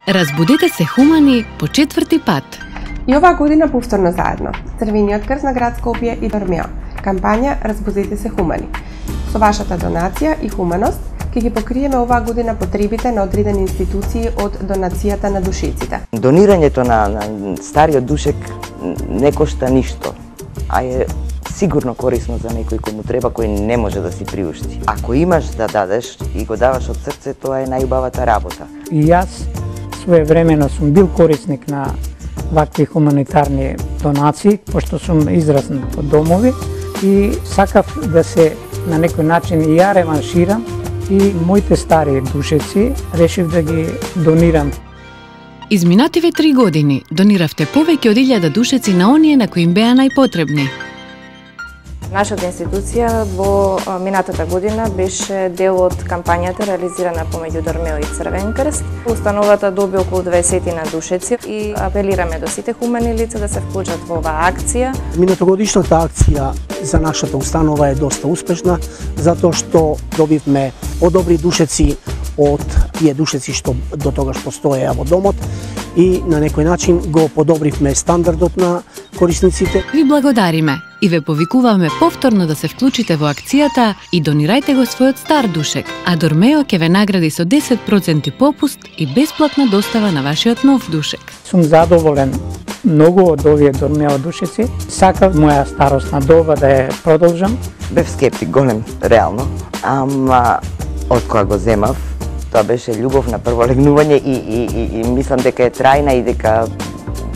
Разбудете се хумани по четврти пат. И оваа година повторно заедно. Црвениот крст на град Скопје и Дормео. Кампања Разбудете се хумани. Со вашата донација и хуманост ќе ги покриеме оваа година потребите на одредени институции од донацијата на душеците. Донирањето на стариот душек не кошта ништо, а е сигурно корисно за некој кој му треба, кој не може да си приушти. Ако имаш да дадеш и го даваш од срце, тоа е најубавата работа. И јас своевремено сум бил корисник на вакви хуманитарни донации, пошто сум израснат по домови и сакав да се на некој начин и ја реванширам и моите стари душеци решив да ги донирам. Изминативе 3 години дониравте повеќе од 1000 душеци на оние на кои им беа најпотребни. Нашата институција во минатата година беше дел од кампањата реализирана помеѓу Дормео и Црвен крст. Установата доби околу 20 на душеци и апелираме до сите хумани лица да се вклучат во оваа акција. Минатогодишната акција за нашата установа е доста успешна, затоа што добивме подобри душеци од тие душеци што до тогаш постоеа во домот и на некој начин го подобривме стандардот на корисниците. Ви благодариме и ве повикуваме повторно да се вклучите во акцијата и донирајте го својот стар душек, а Дормео ќе ве награди со 10% попуст и бесплатна достава на вашиот нов душек. Сум задоволен многу од овие Дормео душеци. Сакав моја старосна доба да ја продолжам. Бев скептик голем, реално, ама од кога го земав, тоа беше љубов на прво легнување и мислам дека е трајна и дека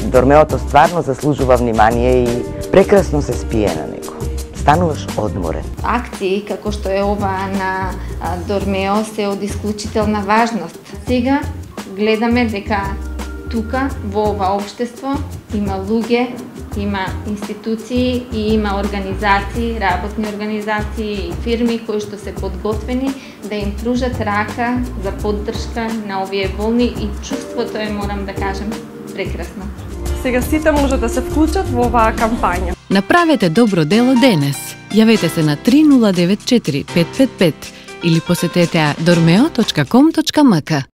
Дормеото стварно заслужува внимание и прекрасно се спие на него. Стануваш одморен. Акции како што е ова на Дормео се од исклучителна важност. Сега гледаме дека тука во ова општество има луѓе, има институции и има организации, работни организации и фирми кои што се подготвени да им пружат рака за поддршка на овие болни и чувството е, морам да кажем, прекрасно. Сега сите можат да се вклучат во оваа кампања. Направете добро дело денес. Јавете се на 3094 555 или посетете dormeo.com.mk.